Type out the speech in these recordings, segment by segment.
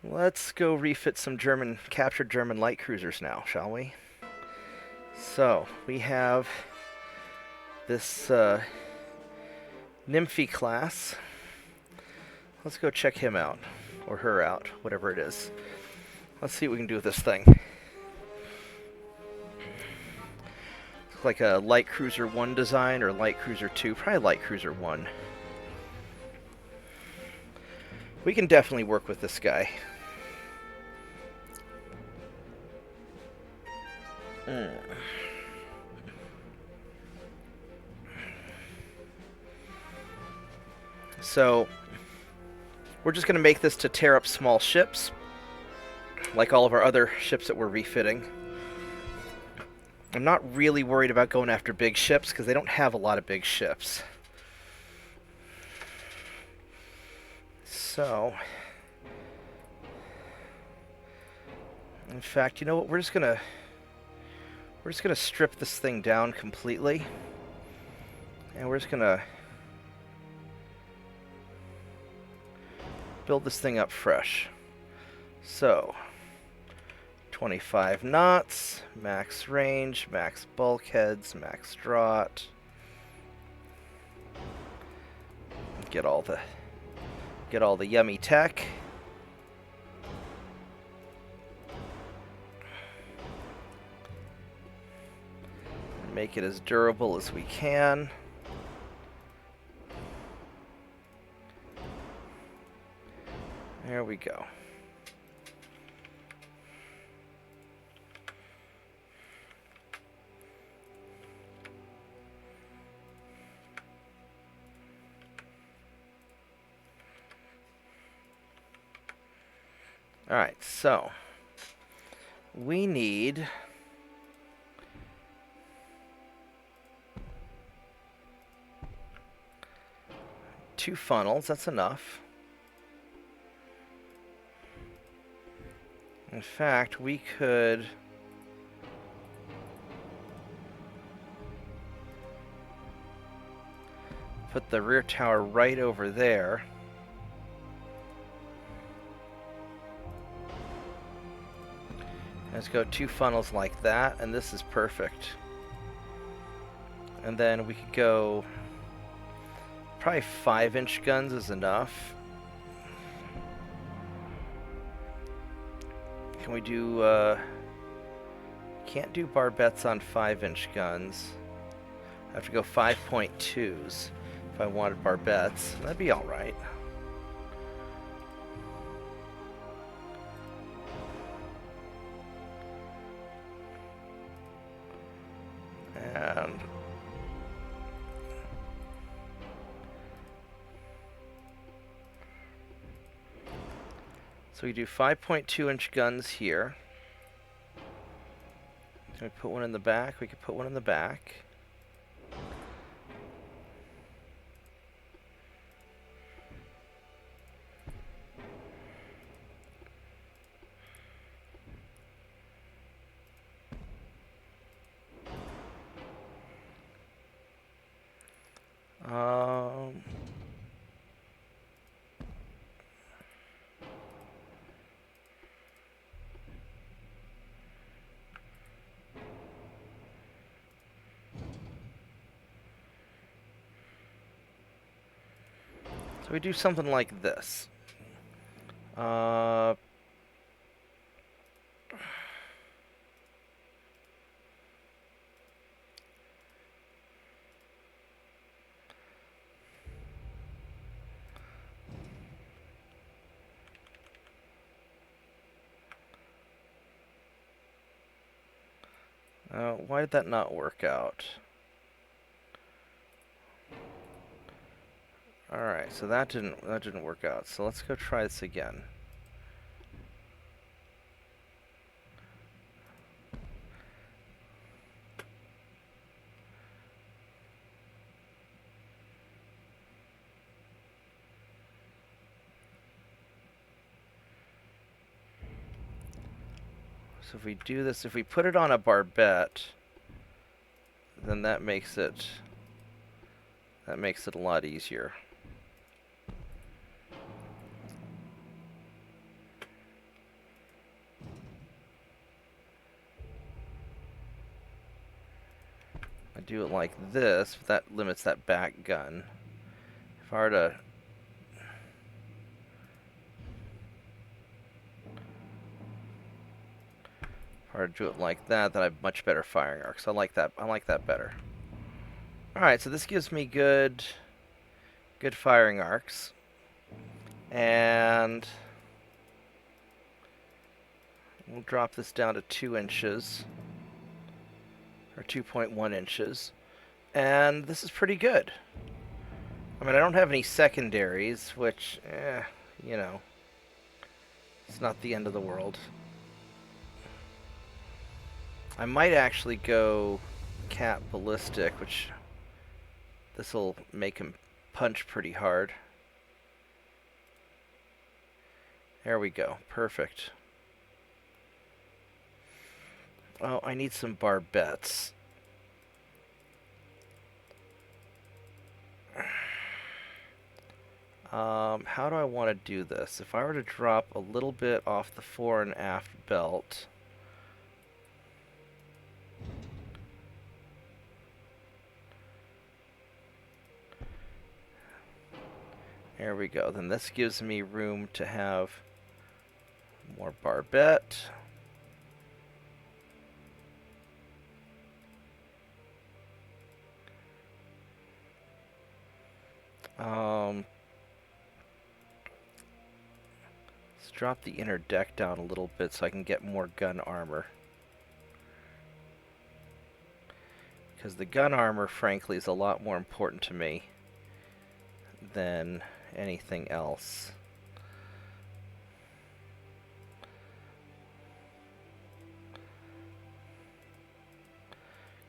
Let's go refit some captured German light cruisers now, shall we? So, we have this Nymphy class. Let's go check him out. Or her out, whatever it is. Let's see what we can do with this thing. Looks like a Light Cruiser 1 design or Light Cruiser 2. Probably Light Cruiser 1. We can definitely work with this guy. So, we're just going to make this to tear up small ships, like all of our other ships that we're refitting. I'm not really worried about going after big ships, because they don't have a lot of big ships. So, in fact, you know what? We're just gonna strip this thing down completely, and we're just gonna build this thing up fresh. So, 25 knots, max range, max bulkheads, max draught. Get all the yummy tech. Make it as durable as we can. There we go. Alright, so we need two funnels. That's enough. In fact, we could put the rear tower right over there. Let's go two funnels like that, and this is perfect. And then we could go probably 5-inch guns is enough. Can we do, can't do barbettes on 5-inch guns. I have to go 5.2s if I wanted barbettes. That'd be alright. And so we do 5.2-inch guns here. Can we put one in the back? We could put one in the back. So we do something like this. Why did that not work out? Alright, so that didn't work out. So let's go try this again. So if we do this, if we put it on a barbette, then that makes it a lot easier. do it like this, that limits that back gun. If I were to... Or do it like that, then I have much better firing arcs. I like that. I like that better. All right, so this gives me good firing arcs, and we'll drop this down to 2 inches or 2.1 inches, and this is pretty good. I mean, I don't have any secondaries, which, you know, it's not the end of the world. I might actually go Cat Ballistic, which this will make him punch pretty hard. There we go. Perfect. Oh, I need some barbettes. How do I want to do this? If I were to drop a little bit off the fore and aft belt... There we go. Then this gives me room to have more barbette. Let's drop the inner deck down a little bit so I can get more gun armor. Because the gun armor, frankly, is a lot more important to me than anything else.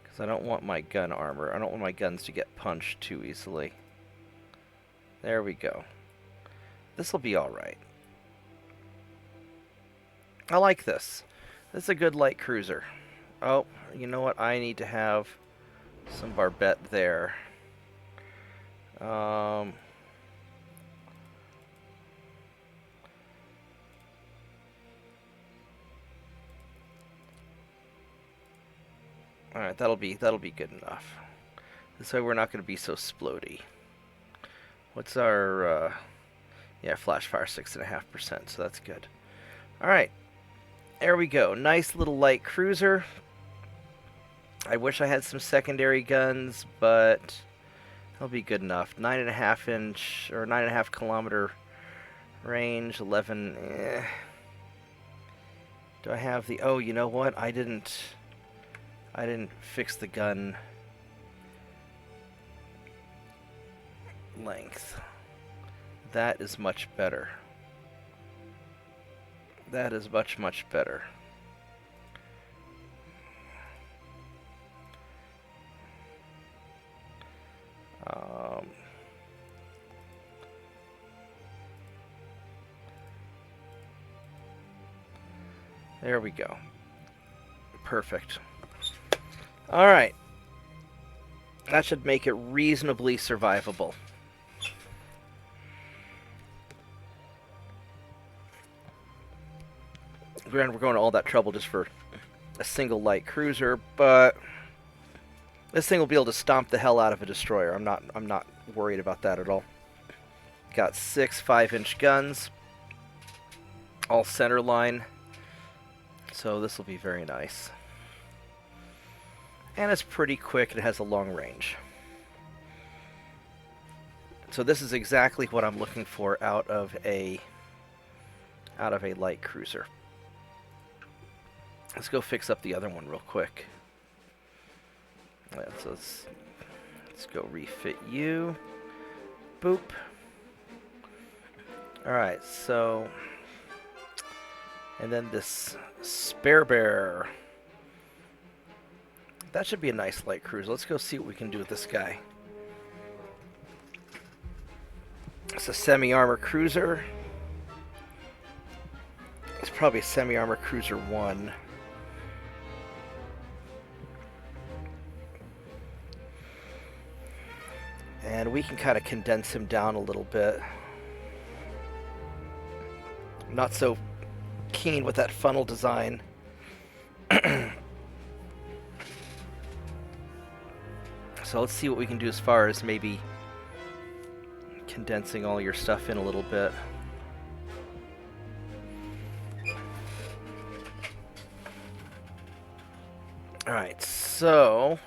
Because I don't want my gun armor, I don't want my guns to get punched too easily. There we go. This'll be alright. I like this. This is a good light cruiser. Oh, you know what? I need to have some barbette there. Alright, that'll be good enough. This way we're not going to be so splody. What's our, yeah, flash fire 6.5%, so that's good. Alright, there we go. Nice little light cruiser. I wish I had some secondary guns, but that'll be good enough. 9.5 inch, or 9.5 kilometer range, 11, Do I have the, oh, you know what? I didn't fix the gun length. That is much better. That is much, much better. There we go. Perfect. Alright. That should make it reasonably survivable. Granted, we're going to all that trouble just for a single light cruiser, but this thing will be able to stomp the hell out of a destroyer. I'm not worried about that at all. Got 6 5-inch guns, all center line, so this will be very nice. And it's pretty quick. It has a long range. So this is exactly what I'm looking for out of a light cruiser. Let's go fix up the other one real quick. So let's go refit you. Boop. Alright, so... And then this spare bear. That should be a nice light cruiser. Let's go see what we can do with this guy. It's a semi-armor cruiser. It's probably a semi-armor cruiser 1. And we can kind of condense him down a little bit. I'm not so keen with that funnel design. So let's see what we can do as far as maybe condensing all your stuff in a little bit. Alright, so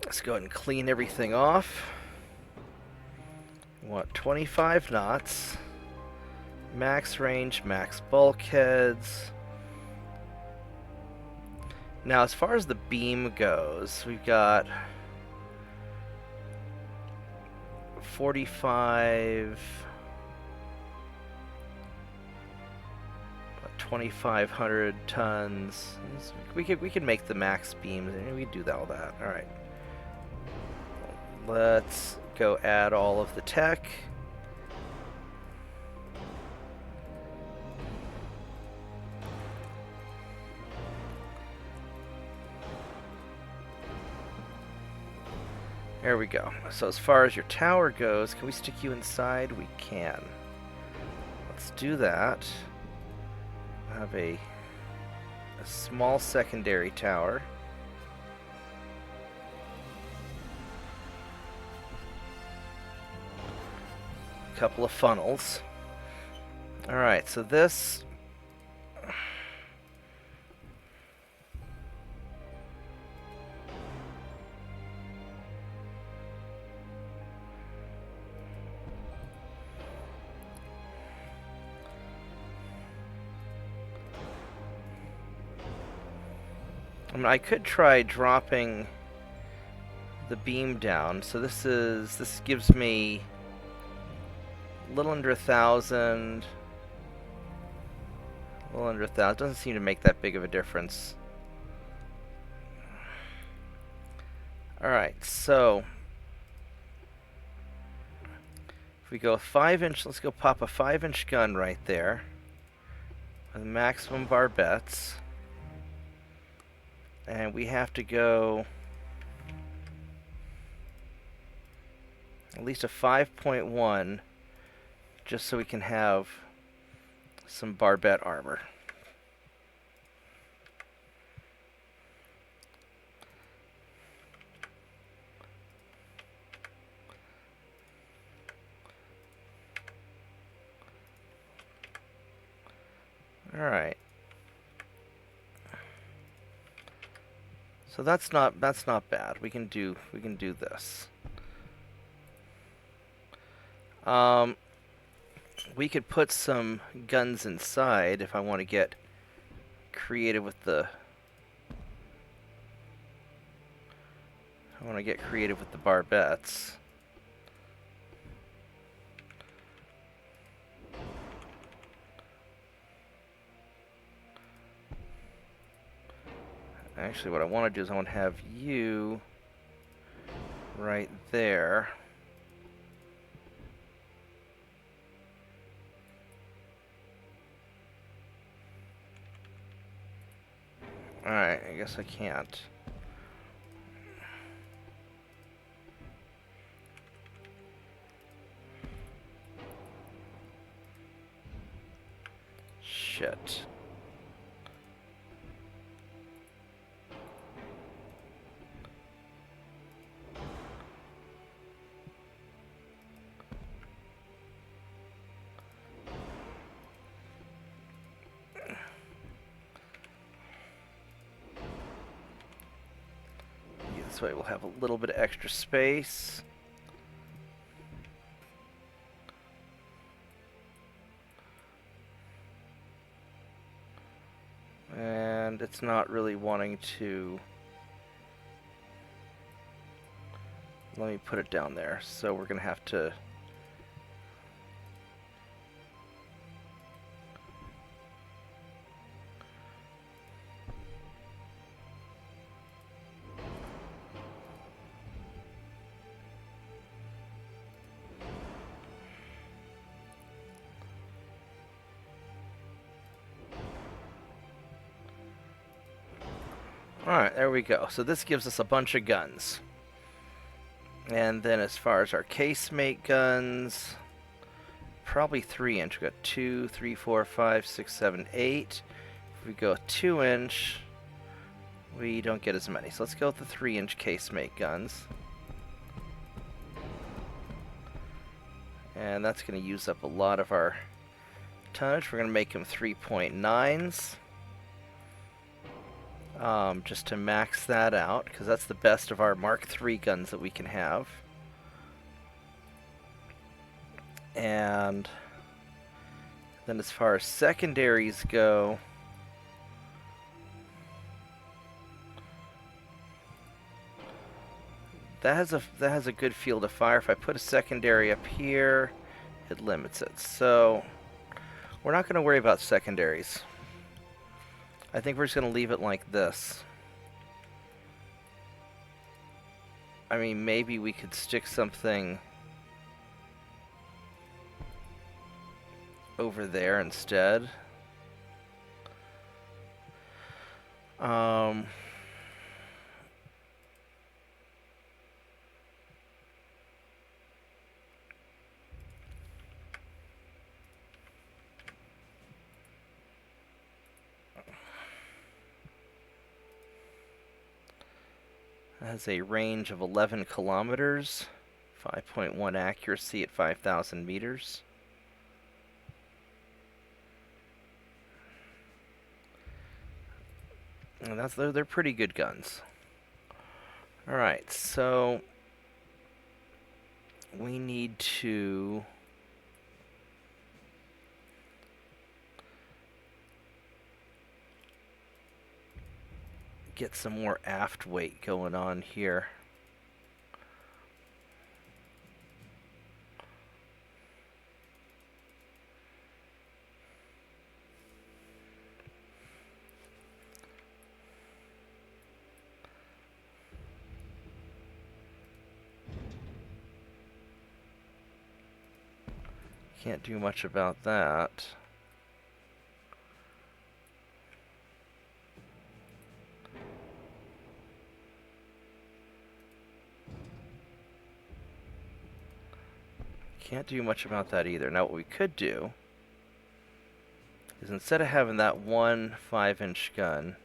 let's go ahead and clean everything off. We want 25 knots, max range, max bulkheads. Now, as far as the beam goes, we've got 45, 2,500 tons. We could make the max beams. We could do all that. All right. Let's go add all of the tech. There we go. So as far as your tower goes, can we stick you inside? We can. Let's do that. Have a small secondary tower. A couple of funnels. Alright, so this... I mean, I could try dropping the beam down. So this gives me a little under 1,000. A little under 1,000. Doesn't seem to make that big of a difference. Alright, so if we go 5-inch, let's go pop a 5-inch gun right there with maximum barbettes. And we have to go at least a 5.1 just so we can have some barbette armor. All right. So that's not bad. We can do this. We could put some guns inside if I want to get creative with the barbettes. Actually, what I want to do is I want to have you right there. Alright, I guess I can't. Shit. This way we'll have a little bit of extra space. And it's not really wanting to... Let me put it down there. So we're going to have to... Alright, there we go. So this gives us a bunch of guns. And then as far as our casemate guns, probably 3-inch. We've got 2, 3, 4, 5, 6, 7, 8. If we go 2-inch, we don't get as many. So let's go with the 3-inch casemate guns. And that's going to use up a lot of our tonnage. We're going to make them 3.9s. Just to max that out, because that's the best of our Mark III guns that we can have. And then as far as secondaries go, that has a good field of fire. If I put a secondary up here, it limits it. So we're not going to worry about secondaries. I think we're just going to leave it like this. I mean, maybe we could stick something over there instead. It has a range of 11 kilometers, 5.1 accuracy at 5,000 meters. And they're pretty good guns. Alright, so we need to get some more aft weight going on here. Can't do much about that. Can't do much about that either. Now what we could do is, instead of having that one 5-inch gun,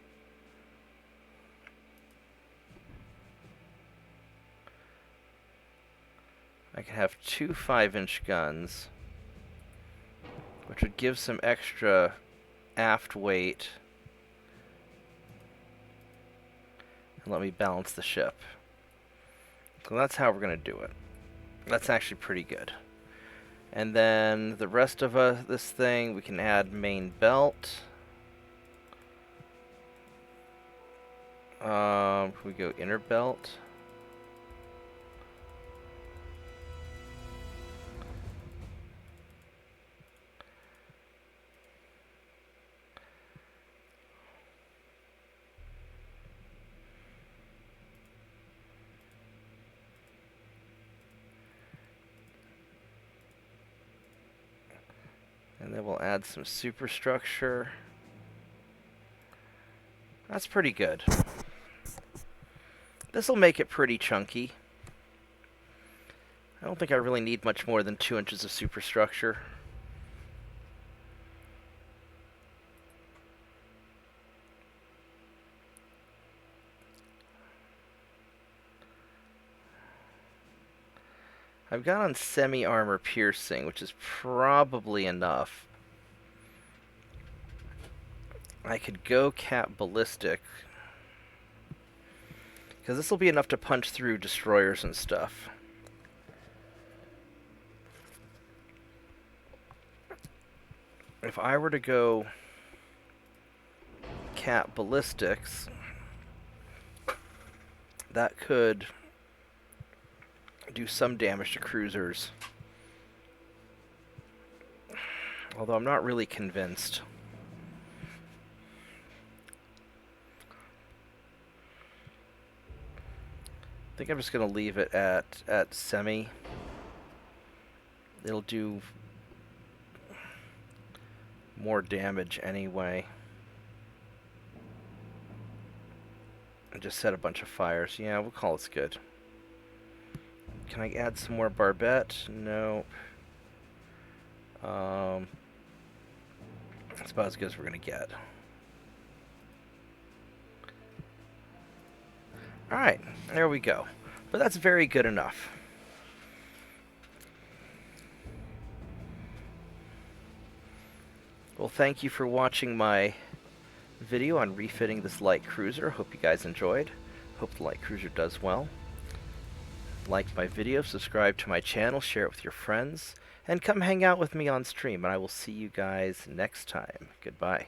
I could have two 5-inch guns, which would give some extra aft weight and let me balance the ship. So that's how we're going to do it. That's actually pretty good. And then the rest of this thing, we can add main belt. We go inner belt. And then we'll add some superstructure. That's pretty good. This will make it pretty chunky. I don't think I really need much more than 2 inches of superstructure. I've got on semi-armor piercing, which is probably enough. I could go cap ballistic, because this will be enough to punch through destroyers and stuff. If I were to go cap ballistics, that could do some damage to cruisers. Although I'm not really convinced. I think I'm just going to leave it at semi. It'll do more damage anyway. And just set a bunch of fires. Yeah, we'll call it good. Can I add some more barbette? No. That's about as good as we're going to get. Alright, there we go. But that's very good enough. Well, thank you for watching my video on refitting this light cruiser. Hope you guys enjoyed. Hope the light cruiser does well. Like my video, subscribe to my channel, share it with your friends, and come hang out with me on stream, and I will see you guys next time. Goodbye.